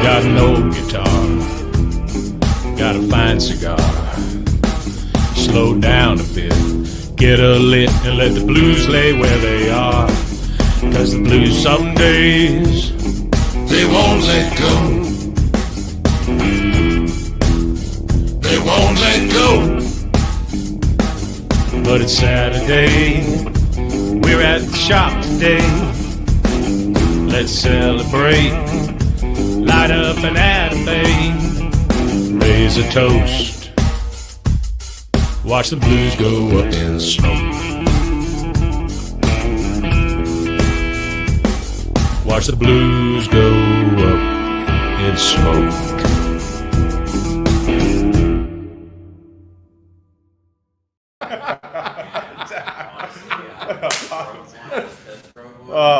Got an old guitar, got a fine cigar. Slow down a bit, get a lit, and let the blues lay where they are. 'Cause the blues some days, they won't let go. They won't let go. But it's Saturday, we're at the shop today. Let's celebrate, light up an anime, raise a toast, watch the blues go up in smoke. Watch the blues go up in smoke.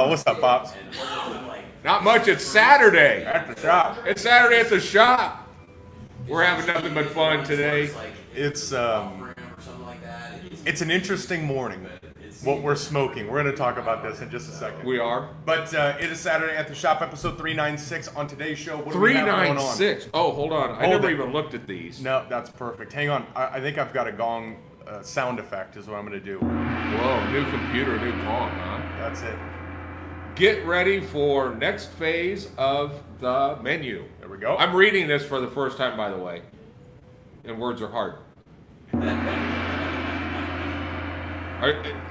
What's up, Pops? Not much. It's Saturday. At the shop. It's Saturday at the shop. We're having nothing but fun today. It's an interesting morning. What we're smoking. We're going to talk about this in just a second. We are. But it is Saturday at the shop, episode 396. On today's show, what do we have going on? 396. Oh, hold on. I never even looked at these. No, that's perfect. Hang on. I think I've got a gong sound effect is what I'm going to do. Whoa, new computer, new gong, huh? That's it. Get ready for next phase of the menu. There we go. I'm reading this for the first time, by the way. And words are hard.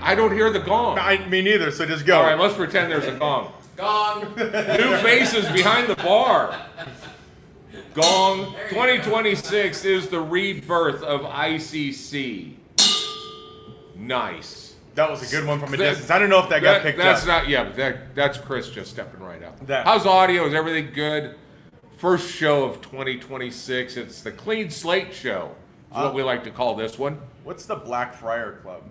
I don't hear the gong. Me neither, so just go. All right, let's pretend there's a gong. Gong. New faces behind the bar. Gong. 2026 is the rebirth of ICC. Nice. That was a good one from a distance. I don't know if that got picked that's up. Not, yeah, that's Chris just stepping right up. That. How's audio? Is everything good? First show of 2026. It's the Clean Slate Show. That's what we like to call this one. What's the Black Friar Club?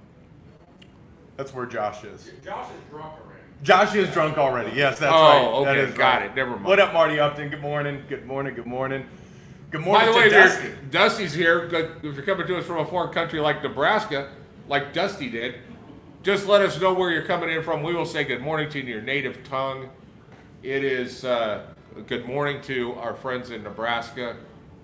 That's where Josh is. Josh is drunk already. Josh is drunk already. Yes, that's right. Oh, That okay, is got right. it. Never mind. What up, Marty Upton? Good morning. Good morning. Good morning. Good By morning the way, to Dusty. Dusty's here. If you're coming to us from a foreign country like Nebraska, like Dusty did, just let us know where you're coming in from. We will say good morning to you in your native tongue. It is good morning to our friends in Nebraska.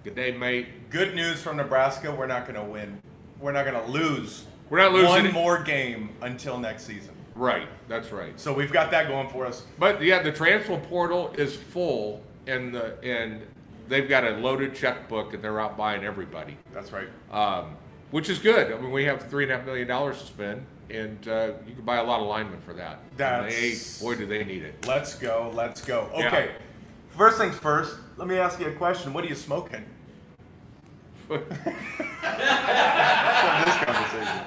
Good day, mate. Good news from Nebraska. We're not going to win. We're not going to lose. We're not losing one it. more game until next season. Right, that's right. So we've got that going for us. But yeah, the transfer portal is full, and they've got a loaded checkbook, and they're out buying everybody. That's right. Which is good. I mean, we have $3.5 million to spend, and you can buy a lot of linemen for that. Boy, do they need it. Let's go. Let's go. Yeah. Okay. First things first. Let me ask you a question. What are you smoking? This conversation.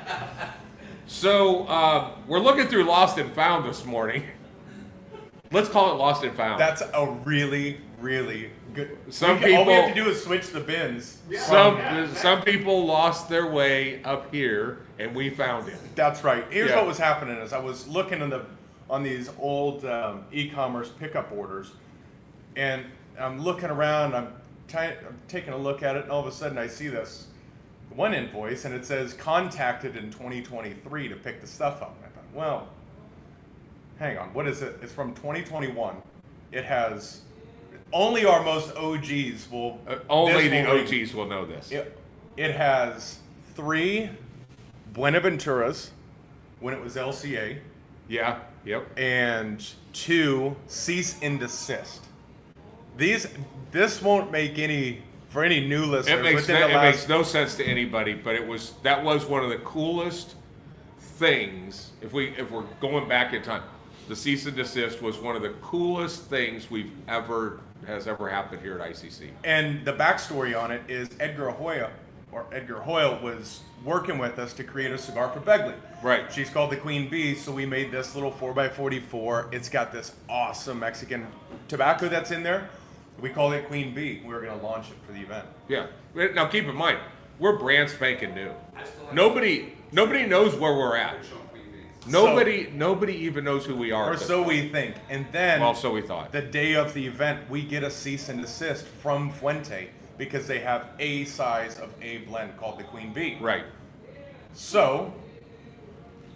So we're looking through Lost and Found this morning. Let's call it Lost and Found. That's a really, really good. Some all we have people- to do is switch the bins. Some people lost their way up here, and we found it. That's right. Here's Yeah. what was happening is I was looking on these old e-commerce pickup orders, and I'm looking around. I'm taking a look at it, and all of a sudden I see this one invoice, and it says contacted in 2023 to pick the stuff up. And I thought, well, hang on, what is it? It's from 2021. It has only our most OGs will. Only this the will OGs will know this. It has 3 Buenaventura's when it was LCA. Yeah. Yep. And 2 cease and desist. This won't make any for any new listeners. It makes no sense to anybody, but that was one of the coolest things. If we're going back in time, the cease and desist was one of the coolest things has ever happened here at ICC. And the backstory on it is Edgar Hoyle was working with us to create a cigar for Begley. Right. She's called the Queen Bee, so we made this little 4x44. It's got this awesome Mexican tobacco that's in there. We call it Queen Bee. We were going to launch it for the event. Yeah. Now keep in mind, we're brand spanking new. Nobody knows where we're at. Nobody even knows who we are. Or so we think. And then, well, so we thought. The day of the event, we get a cease and desist from Fuente because they have a size of a blend called the Queen Bee. Right. So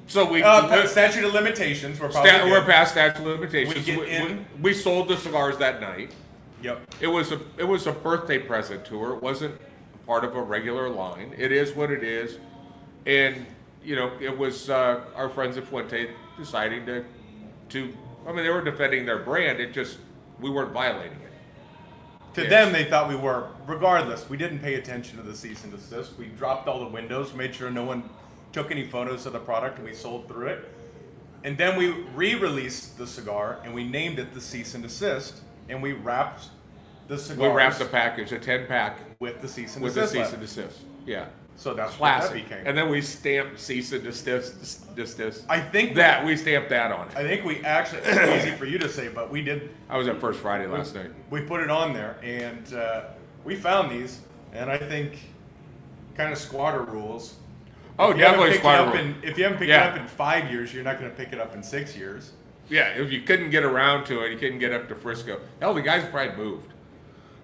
we statute of limitations. We're past statute of limitations. We get in. We sold the cigars that night. Yep. It was a birthday present to her. It wasn't part of a regular line. It is what it is, and it was our friends at Fuente deciding to. I mean, they were defending their brand. We weren't violating it. To them, they thought we were. Regardless, we didn't pay attention to the cease and desist. We dropped all the windows, made sure no one took any photos of the product, and we sold through it. And then we re-released the cigar, and we named it the cease and desist, and we wrapped the cigar. We wrapped the package, a 10-pack, with the cease and with desist. the cease and desist. Yeah. So that's Classic. what that became. And then we stamped cease and desist. I think we stamped that on it. I think we actually, it's easy for you to say, but we did. I was at First Friday last night. We put it on there, and we found these, and I think kind of squatter rules. Oh, If you haven't definitely picked it squatter up rule. If you haven't picked it up in 5 years, you're not going to pick it up in 6 years. Yeah, if you couldn't get around to it, you couldn't get up to Frisco. Hell, the guys probably moved.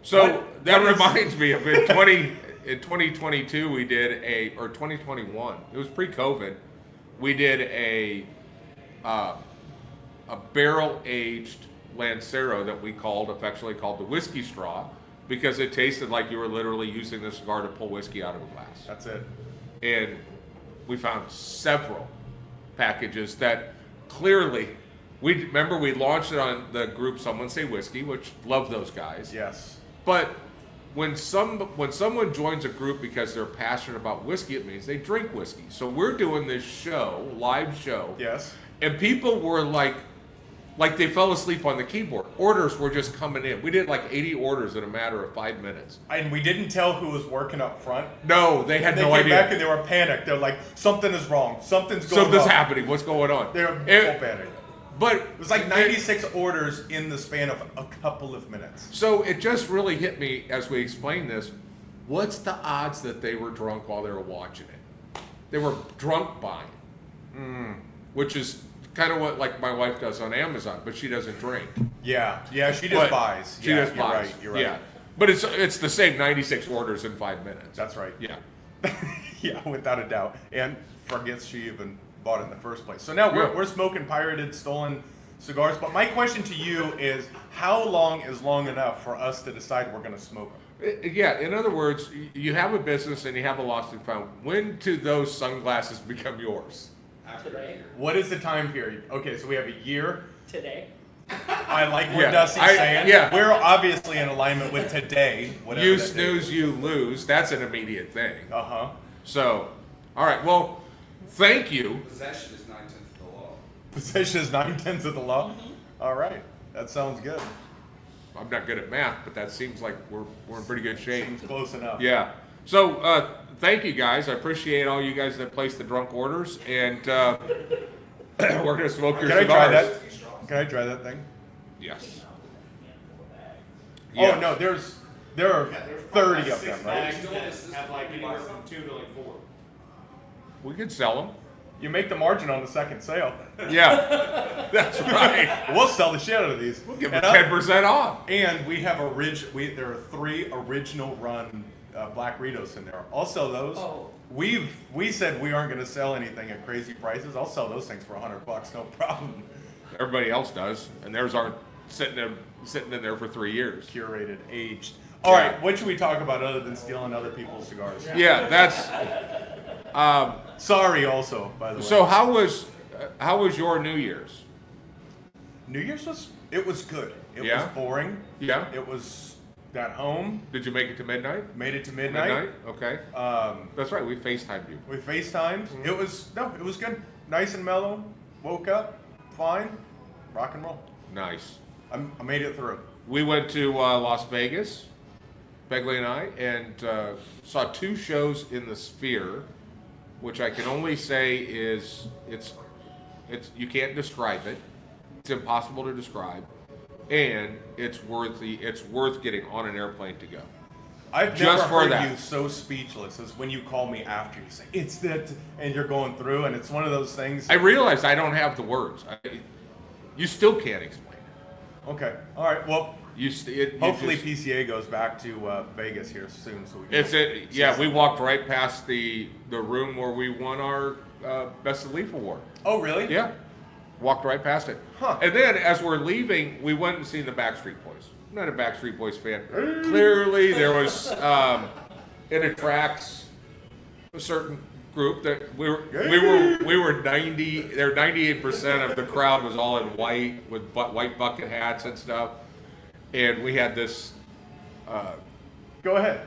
So that reminds me of in 2022 we did or 2021. It was pre-COVID. We did a barrel aged Lancero that we affectionately called the whiskey straw, because it tasted like you were literally using the cigar to pull whiskey out of a glass. That's it. And we found several packages that clearly, we launched it on the group Someone Say Whiskey, which love those guys. Yes. But when someone joins a group because they're passionate about whiskey, it means they drink whiskey. So we're doing this live show. Yes. And people were like they fell asleep on the keyboard. Orders were just coming in. We did like 80 orders in a matter of 5 minutes. And we didn't tell who was working up front. No, they had no idea. They came back and they were panicked. They're like, something is wrong. Something's happening. What's going on? They were full panic. But it was like 96 orders in the span of a couple of minutes. So it just really hit me as we explained this. What's the odds that they were drunk while they were watching it? They were drunk buying, which is kind of what like my wife does on Amazon, but she doesn't drink. Yeah, she just buys. She just buys. You're right. Yeah, but it's the same 96 orders in 5 minutes. That's right. Yeah. Yeah, without a doubt. And forgets she even bought it in the first place. So now we're smoking pirated, stolen cigars. But my question to you is, how long is long enough for us to decide we're going to smoke them? Yeah, in other words, you have a business and you have a lost and found. When do those sunglasses become yours? Today. What is the time period? Okay, so we have a year. Today. I like what Dusty's saying. Yeah. We're obviously in alignment with today. You snooze, you lose. That's an immediate thing. Uh-huh. So, all right, well, thank you. Possession is 9/10 of the law. Possession is 9/10 of the law? All right, that sounds good. I'm not good at math, but that seems like we're in pretty good shape. Seems close enough. Yeah. So, thank you guys. I appreciate all you guys that placed the drunk orders, and we're gonna smoke your Can I cigars. try that? Can I try that thing? Yes. Oh no, there are 30 of them, right? Have like anywhere from 2 to like 4. We could sell them. You make the margin on the second sale. Yeah, that's right. We'll sell the shit out of these. We'll give them 10% off. And we have there are 3 original run Black Ritos in there. I'll sell those. Oh. We said we aren't going to sell anything at crazy prices. I'll sell those things for $100, no problem. Everybody else does, and theirs aren't sitting in there for 3 years. Curated, aged. All right, what should we talk about other than stealing other people's cigars? Yeah, that's. Sorry, also, by the way. So how was your New Year's? New Year's was good. It Yeah? was boring. Yeah. It was at home. Did you make it to midnight? Made it to midnight. Okay. That's right. We FaceTimed you. We FaceTimed. It was good. Nice and mellow. Woke up, fine. Rock and roll. Nice. I made it through. We went to Las Vegas, Begley and I, and saw 2 shows in the Sphere, which I can only say is it's you can't describe it. It's impossible to describe, and it's worth getting on an airplane to go. I've Just never for heard that. you so speechless as when you call me after. You say, it's that, and you're going through, and it's one of those things. I realize I don't have the words. You still can't explain it. Okay. All right. Well, hopefully just, PCA goes back to Vegas here soon, so we can. Yeah, we walked right past the room where we won our Best of Leaf award. Oh, really? Yeah. Walked right past it. Huh. And then as we're leaving, we went and seen the Backstreet Boys. I'm not a Backstreet Boys fan. Clearly, there was it attracts a certain group that we were 90. There 98% of the crowd was all in white with white bucket hats and stuff, and we had this Go ahead.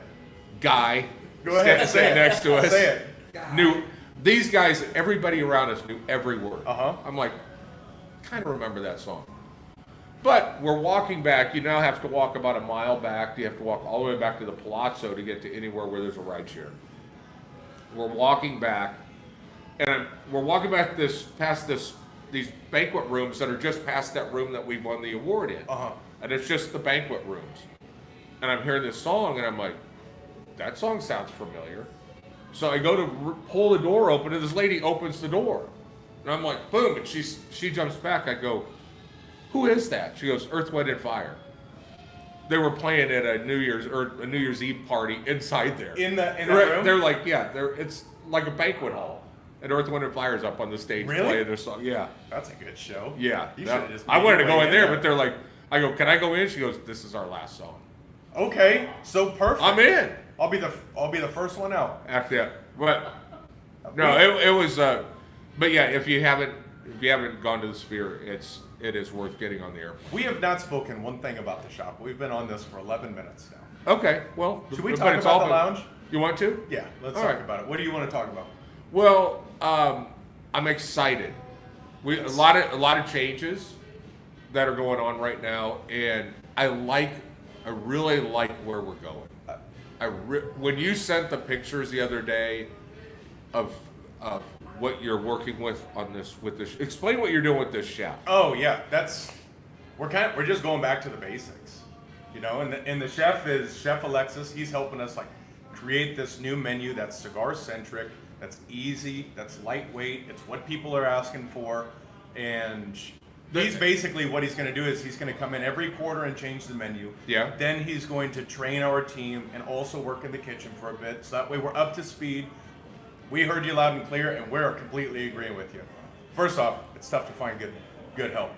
guy Go ahead. sitting next to us. Say it. Knew these guys. Everybody around us knew every word. Uh-huh. I'm like, kind of remember that song. But we're walking back. You now have to walk about a mile back. You have to walk all the way back to the Palazzo to get to anywhere where there's a ride share. We're walking back, and we're walking back past these banquet rooms that are just past that room that we won the award in. Uh-huh. And it's just the banquet rooms. And I'm hearing this song, and I'm like, that song sounds familiar. So I go to pull the door open, and this lady opens the door. And I'm like, boom, and she jumps back. I go, who is that? She goes, Earth, Wind, and Fire. They were playing at a New Year's Eve party inside there. In the room? They're like, yeah, it's like a banquet hall. And Earth, Wind, and Fire is up on the stage Really? playing their song. Yeah. That's a good show. Yeah. You that- should've just I made wanted to your go way in in there, there. but they're like, I go, can I go in? She goes, this is our last song. Okay, so perfect. I'm in. I'll be the first one out. After that, but no, it was. But yeah, if you haven't gone to the Sphere, it is worth getting on the airplane. We have not spoken one thing about the shop. We've been on this for 11 minutes now. Okay, well, Should we but talk it's about all the been- lounge? You want to? Yeah, let's All talk right. about it. What do you want to talk about? Well, I'm excited. A lot of changes that are going on right now, and I really like where we're going. When you sent the pictures the other day of what you're working with this, explain what you're doing with this chef. Oh yeah, we're just going back to the basics, you know. And the chef is Chef Alexis. He's helping us like create this new menu that's cigar centric, that's easy, that's lightweight. It's what people are asking for, and he's basically what he's going to do is he's going to come in every quarter and change the menu. Yeah. Then he's going to train our team and also work in the kitchen for a bit, so that way we're up to speed. We heard you loud and clear, and we're completely agreeing with you. First off, it's tough to find good help,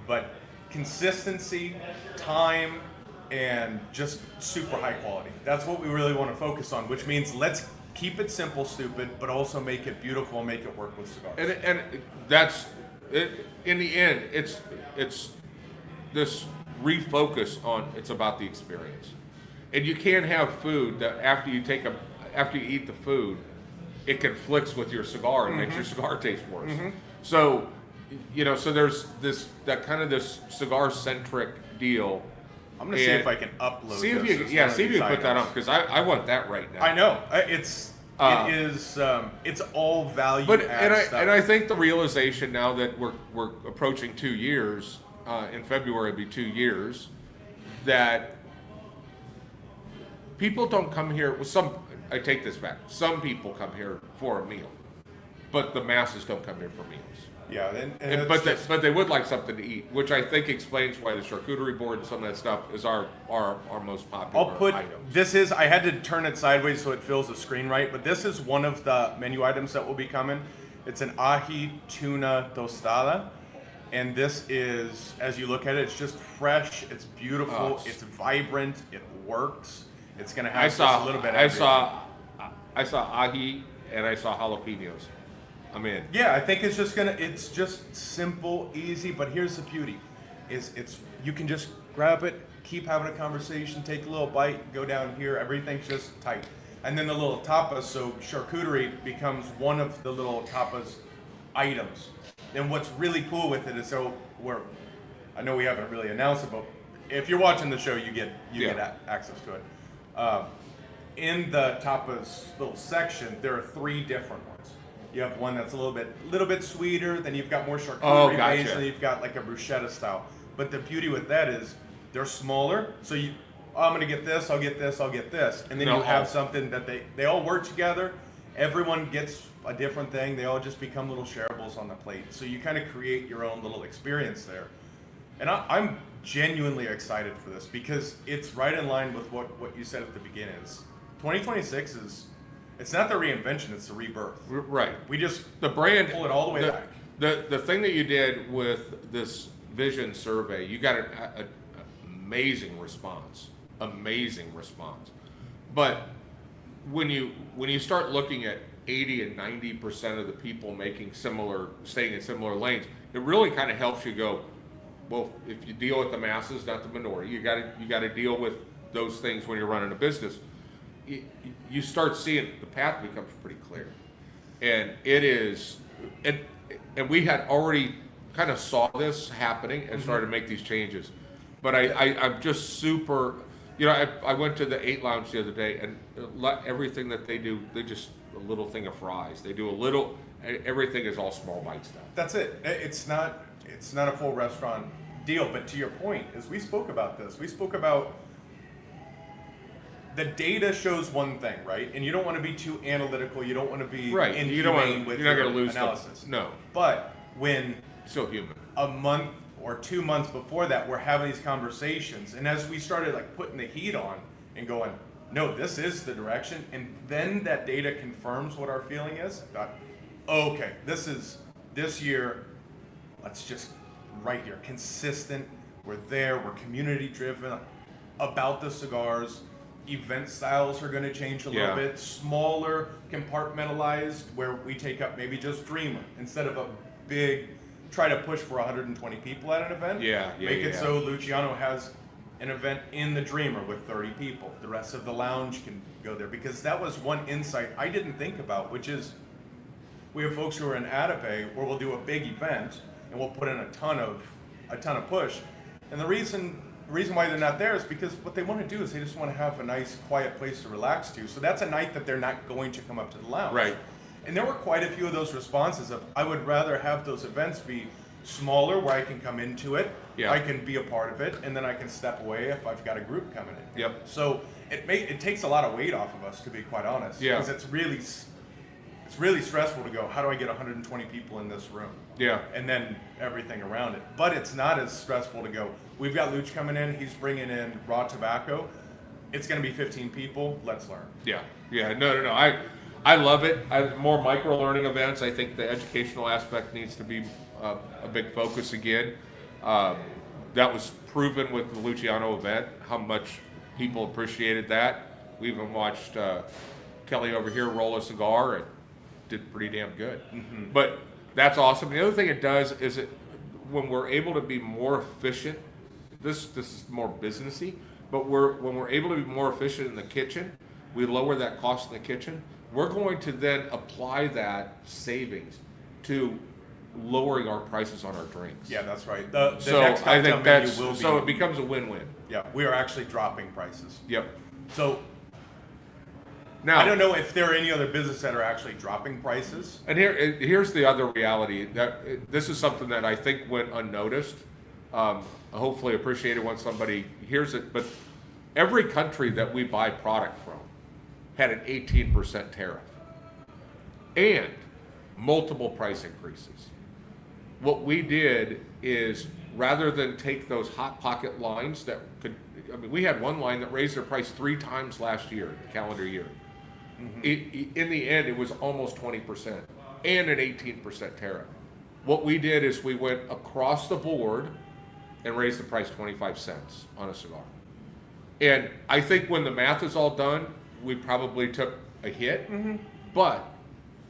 but consistency, time, and just super high quality. That's what we really want to focus on, which means let's keep it simple, stupid, but also make it beautiful and make it work with cigars. And that's it, in the end, it's this refocus on it's about the experience, and you can't have food that after you eat the food, it conflicts with your cigar and makes your cigar taste worse. So, so there's this cigar centric deal. I'm gonna see if I can upload. See if this you as see one if of you these put that items. up because I want that right now. I know it's all value. But add stuff. I think the realization now that we're approaching 2 years, in February it'll be 2 years, that people don't come here with I take this back. Some people come here for a meal, but the masses don't come here for meals. Yeah, and But they would like something to eat, which I think explains why the charcuterie board and some of that stuff is our most popular I'll put items. I had to turn it sideways so it fills the screen right, but this is one of the menu items that will be coming. It's an ají tuna tostada, and this is, as you look at it, it's just fresh, it's beautiful, it's vibrant, it works. It's gonna have just a little bit. I saw ají and I saw jalapenos. I'm in. Yeah, I think it's just simple, easy, but here's the beauty. It's you can just grab it, keep having a conversation, take a little bite, go down here, everything's just tight. And then the little tapas, so charcuterie becomes one of the little tapas items. And what's really cool with it is I know we haven't really announced it, but if you're watching the show, you get access to it. In the tapas little section, there are 3 different ones. You have one that's a little bit sweeter, then you've got more charcuterie based, and then you've got like a bruschetta style. But the beauty with that is they're smaller, so I'm gonna get this, I'll get this, I'll get this, and then you have something that they all work together. Everyone gets a different thing. They all just become little shareables on the plate. So you kind of create your own little experience there. And I'm genuinely excited for this because it's right in line with what you said at the beginning. 2026 is, it's not the reinvention, it's the rebirth. Right. We just The brand pull it all the way back. The thing that you did with this vision survey, you got an amazing response, But when you start looking at 80 and 90% of the people staying in similar lanes, it really kind of helps you go, well, if you deal with the masses, not the minority, you got to deal with those things when you're running a business. You start seeing the path becomes pretty clear, and it is, and we had already kind of saw this happening and started to make these changes. But I'm just super, I went to the 8 Lounge the other day, and everything that they do, they just a little thing of fries. They do a little, everything is all small bite stuff. That's it. It's not a full restaurant deal. But to your point, as we spoke about this, we spoke about the data shows one thing, right? And you don't want to be too analytical. You don't want to be Right. inhumane with you're not your going to lose analysis. No, But when still human. a month or 2 months before that, we're having these conversations, and as we started like putting the heat on and going, no, this is the direction, and then that data confirms what our feeling is. I thought, okay, this year, let's just right here, consistent. We're there. We're community driven about the cigars. Event styles are going to change a little bit, smaller, compartmentalized, where we take up maybe just Dreamer instead of a big, try to push for 120 people at an event. Make it so Luciano has an event in the Dreamer with 30 people. The rest of the lounge can go there, because that was one insight I didn't think about, which is we have folks who are in Atape where we'll do a big event and we'll put in a ton of push, and the reason why they're not there is because what they want to do is they just want to have a nice quiet place to relax to. So that's a night that they're not going to come up to the lounge. Right. And there were quite a few of those responses of, I would rather have those events be smaller where I can come into it, I can be a part of it, and then I can step away if I've got a group coming in. Yep. So it takes a lot of weight off of us, to be quite honest. Yeah. Because it's really stressful to go, how do I get 120 people in this room? Yeah. And then everything around it. But it's not as stressful to go, we've got Luch coming in, he's bringing in raw tobacco. It's going to be 15 people, let's learn. Yeah. No. I love it. More micro learning events. I think the educational aspect needs to be a big focus again. That was proven with the Luciano event, how much people appreciated that. We even watched Kelly over here roll a cigar and did pretty damn good. Mm-hmm. But that's awesome. The other thing it does is when we're able to be more efficient, this is more businessy, but when we're able to be more efficient in the kitchen, we lower that cost in the kitchen. We're going to then apply that savings to lowering our prices on our drinks. Yeah, that's right. The So next I cocktail think menu will be, so it becomes a win-win. yeah, we are actually dropping prices. Yep. So Now I don't know if there are any other businesses that are actually dropping prices. And here's the other reality, that this is something that I think went unnoticed. Hopefully appreciated when somebody hears it, but every country that we buy product from had an 18% tariff and multiple price increases. What we did is, rather than take those hot pocket lines that we had one line that raised their price 3 times last year, the calendar year. Mm-hmm. In the end, it was almost 20% and an 18% tariff. What we did is we went across the board and raised the price 25 cents on a cigar. And I think when the math is all done, we probably took a hit. Mm-hmm. But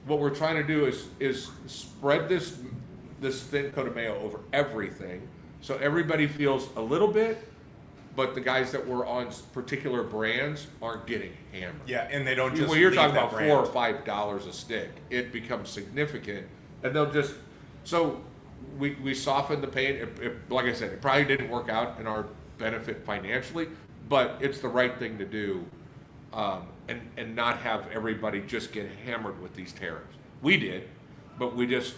what we're trying to do is spread this thin coat of mayo over everything, so everybody feels a little bit, but the guys that were on particular brands aren't getting hammered. Yeah, and they don't just When you're leave talking that about brand. $4 or $5 a stick, it becomes significant, and they'll just so we softened the pain. Like I said, it probably didn't work out in our benefit financially, but it's the right thing to do, and not have everybody just get hammered with these tariffs. We did, but we just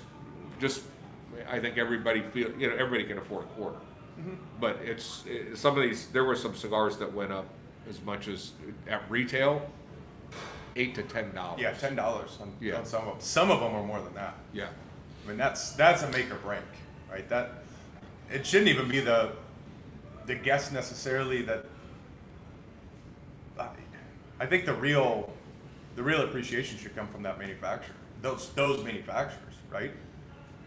I think everybody everybody can afford a quarter. Mm-hmm. But it's some of these. There were some cigars that went up as much as at retail, $8 to $10. Yeah, $10 on some of them. Some of them are more than that. Yeah. I mean, that's a make or break, right? That it shouldn't even be the guess necessarily. That I think the real appreciation should come from that manufacturer. Those manufacturers, right?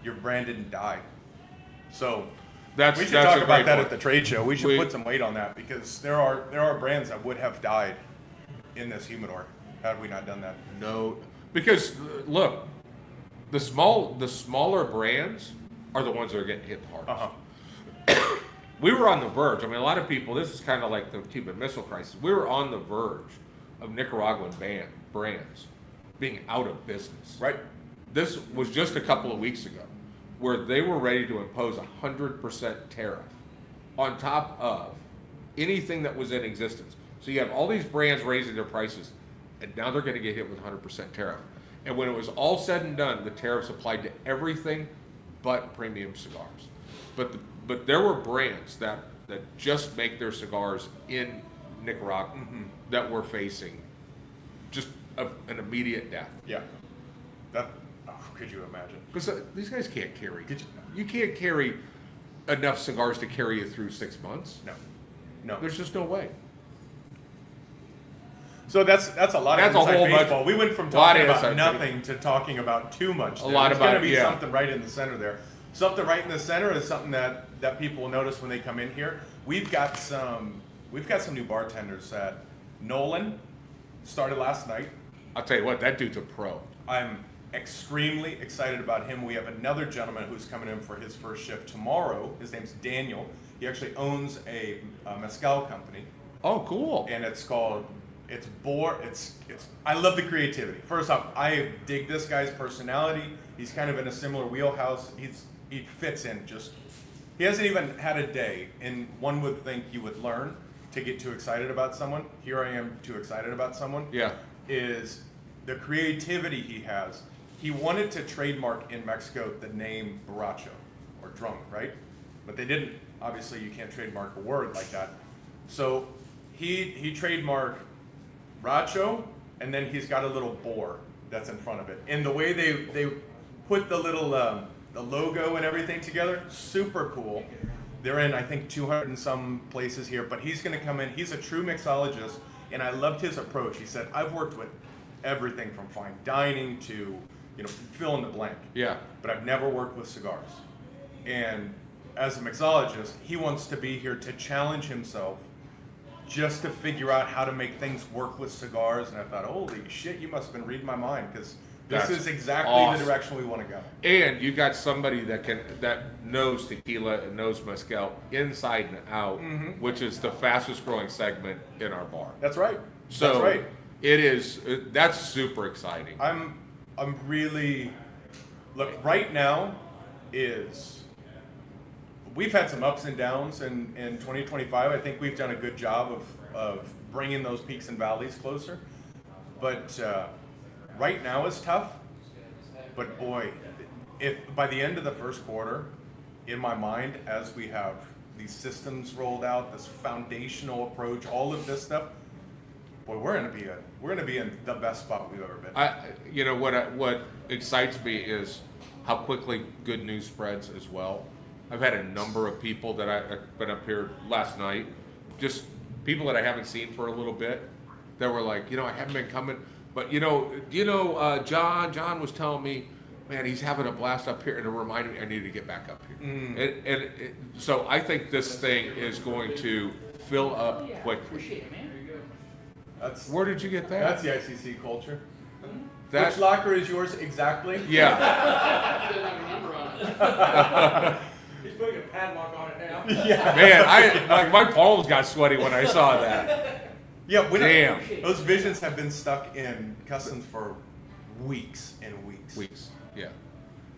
your brand didn't die. So That's we should that's talk a about great that point. at the trade show. We should We- put some weight on that because there are brands that would have died in this humidor had we not done that. No, because look, the smaller brands are the ones that are getting hit the hardest. We were on the verge. I mean, a lot of people. This is kind of like the Cuban Missile Crisis. We were on the verge of Nicaraguan brands being out of business. Right. This was just a couple of weeks ago, where they were ready to impose 100% tariff on top of anything that was in existence. So you have all these brands raising their prices, and now they're going to get hit with 100% tariff. And when it was all said and done, the tariffs applied to everything but premium cigars. But there were brands that just make their cigars in Nicaragua that were facing just an immediate death. Yeah. That. Oh, could you imagine? Because these guys can't carry. Could You can't carry enough cigars to carry you through 6 months. No. There's just no way. So that's a lot That's of a inside whole bunch- baseball. We went from lot talking of about inside nothing to talking about too much. A lot There's about going to be it, yeah. something right in the center there. Something right in the center is something that people will notice when they come in here. We've got some new bartenders that Nolan started last night. I'll tell you what, that dude's a pro. I'm extremely excited about him. We have another gentleman who's coming in for his first shift tomorrow. His name's Daniel. He actually owns a mezcal company, Oh, cool. and it's called I love the creativity. First off, I dig this guy's personality. He's kind of in a similar wheelhouse. He fits in just. He hasn't even had a day, and one would think you would learn to get too excited about someone. Here I am too excited about someone. Yeah. Is the creativity he has. He wanted to trademark in Mexico the name borracho, or drunk, right? But they didn't. Obviously, you can't trademark a word like that. So he trademarked borracho, and then he's got a little boar that's in front of it. And the way they put the little the logo and everything together, super cool. They're in, I think, 200 and some places here, but he's going to come in. He's a true mixologist, and I loved his approach. He said, I've worked with everything from fine dining to, fill in the blank. Yeah. But I've never worked with cigars. And as a mixologist, he wants to be here to challenge himself just to figure out how to make things work with cigars. And I thought, holy shit, you must have been reading my mind, because this That's is exactly awesome. the direction we want to go. And you got somebody that knows tequila and knows mezcal inside and out, which is the fastest growing segment in our bar. That's right. So That's right. it is. That's super exciting. I'm really, look, right now we've had some ups and downs in 2025. I think we've done a good job of bringing those peaks and valleys closer. But right now is tough. But boy, if by the end of the first quarter, in my mind, as we have these systems rolled out, this foundational approach, all of this stuff, boy, we're gonna be in the best spot we've ever been. What excites me is how quickly good news spreads as well. I've had a number of people that I've been up here last night, just people that I haven't seen for a little bit, that were like, I haven't been coming, but John was telling me, man, he's having a blast up here, and it reminded me I need to get back up here. So I think this thing is going to fill up quickly. Where did you get that? That's the ICC culture. That- Which locker is yours exactly? Yeah. He's putting a padlock on it now. Yeah. Man, my palms got sweaty when I saw that. Yeah, Damn. those visions have been stuck in customs for weeks and weeks. Weeks. Yeah.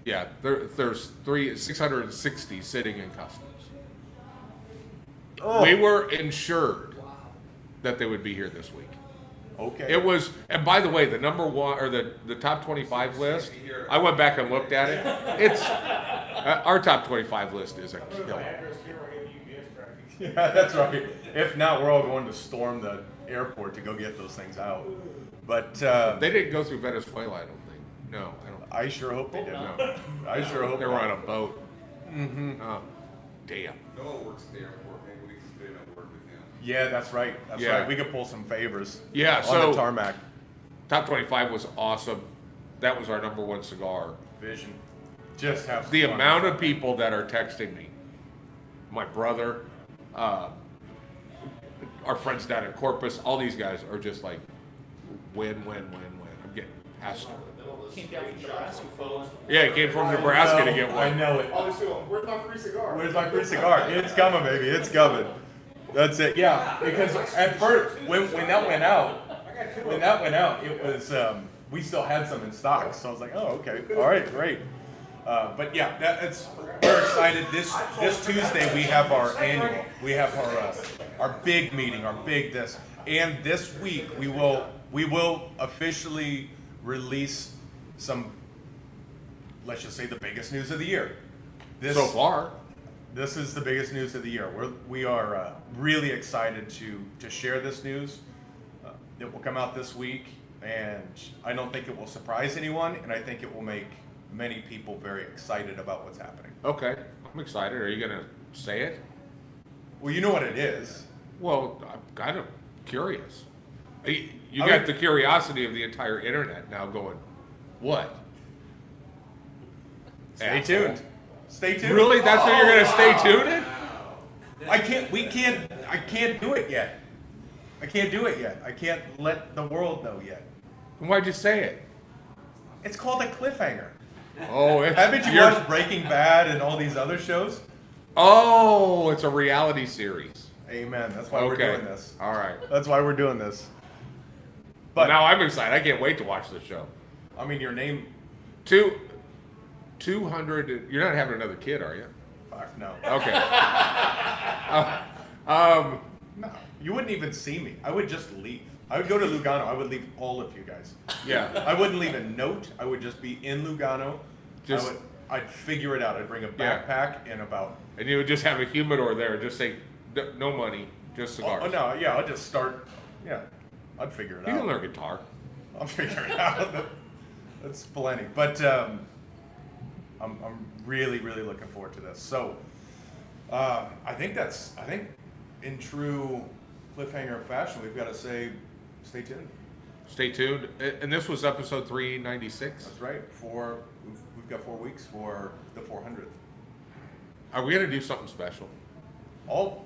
Yeah. There's 660 sitting in customs. Oh. We were insured that they would be here this week. Okay. It was, and by the way, the number one or the top 25 list. I went back and looked at it. It's our top 25 list is a killer. Yeah, that's right. If not, we're all going to storm the airport to go get those things out. But They didn't go through Venezuela, I don't think. No, I don't. I sure hope they did. No. I sure hope They were on a boat. Oh, damn. Noah works at the airport, maybe we can fit in and work with him. Yeah, that's right. That's Yeah. right. We could pull some favors. Yeah, on so- the tarmac. Top 25 was awesome. That was our number one cigar. Vision. just have some The fun. amount of people that are texting me, my brother, our friends down in Corpus, all these guys are just like, win. I'm getting past. Came down from Nebraska, fellas. Yeah, it came from Nebraska to get I one. know it. Oh, this one. Where's my free cigar? Where's my free cigar? It's coming, baby. It's coming. That's it. Yeah, because at first, when that went out, it was we still had some in stock. So I was like, oh, okay, all right, great. But yeah, we're excited. This Tuesday we have our annual. We have our big meeting, our big this, and this week we will officially release some. Let's just say the biggest news of the year. So far, This is the biggest news of the year. We are really excited to share this news. It will come out this week, and I don't think it will surprise anyone, and I think it will make many people very excited about what's happening. okay, I'm excited. Are you gonna say it? Well, you know what it is. Well, I'm kind of curious. You I got mean- the curiosity of the entire internet now going, what? Stay Asshole. tuned. Stay tuned. Really? That's what you're gonna stay tuned in? I can't do it yet. I can't do it yet. I can't let the world know yet. Then why'd you say it? It's called a cliffhanger. Oh, it's, Haven't you you're- watched Breaking Bad and all these other shows? Oh, it's a reality series. Amen. That's why we're doing this. All right. That's why we're doing this. But But now I'm excited. I can't wait to watch the show. I mean, your name. 200. You're not having another kid, are you? Fuck no. Okay. No, you wouldn't even see me. I would just leave. I would go to Lugano. I would leave all of you guys. Yeah. I wouldn't leave a note. I would just be in Lugano. Just- I'd figure it out. I'd bring a Yeah. backpack and about. And you would just have a humidor there and just say, no money, just cigars. Oh no, yeah. I'll just start. Yeah, I'd figure it You out. can learn guitar. I'll figure it out. That's plenty. But I'm really looking forward to this. So I think in true cliffhanger fashion, we've got to say, stay tuned. Stay tuned. And this was episode 396. That's right. We've got 4 weeks for the 400th. Are we going to do something special? I'll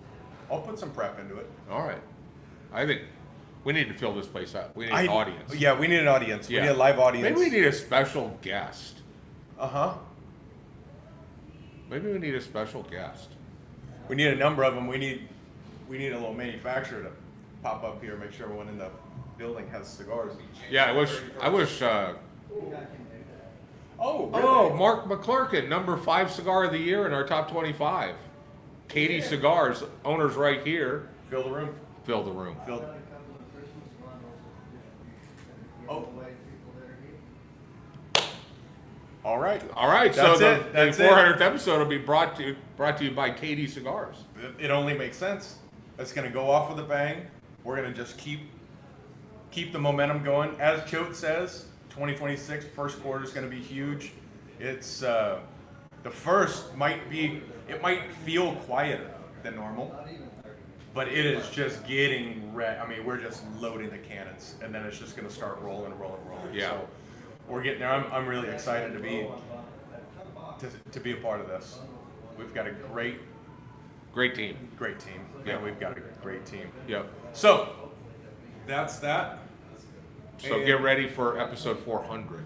put some prep into it. All right. I think we need to fill this place up. We need an audience. Yeah, we need an audience. Yeah. We need a live audience. Maybe we need a special guest. Uh-huh. Maybe we need a special guest. We need a number of them. We need a little manufacturer to pop up here, make sure everyone in the building has cigars. Yeah, I wish. Oh, really? Oh, Mark McClurkin, number 5 cigar of the year in our top 25. Katie Cigars, owners right here. Fill the room. Fill the room. Fill. Oh. All right. All right, That's so it. the That's it. 400th episode will be brought to you by Katie Cigars. It only makes sense. It's going to go off with a bang. We're going to just keep the momentum going. As Choate says, 2026 first quarter is going to be huge. It's the first might feel quieter than normal, but it is just getting ready. I mean, we're just loading the cannons, and then it's just going to start rolling. Yeah. So we're getting there. I'm really excited to be a part of this. We've got a great team. team. Yeah. Yeah, we've got a great team. Yep. So that's that. So And get ready for episode 400.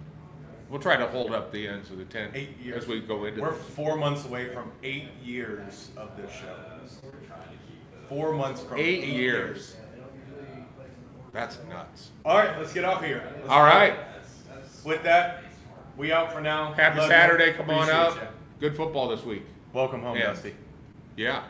We'll try to hold up the ends of the tent 8 years. as we go into We're this. 4 months away from 8 years of this show. 4 months from 8 years. That's nuts. All right, let's get off here. Let's All go. right. With that, we out for now. Happy Love you. Saturday. Come on Appreciate out. ya. Good football this week. Welcome home, Yeah. Dusty. Yeah.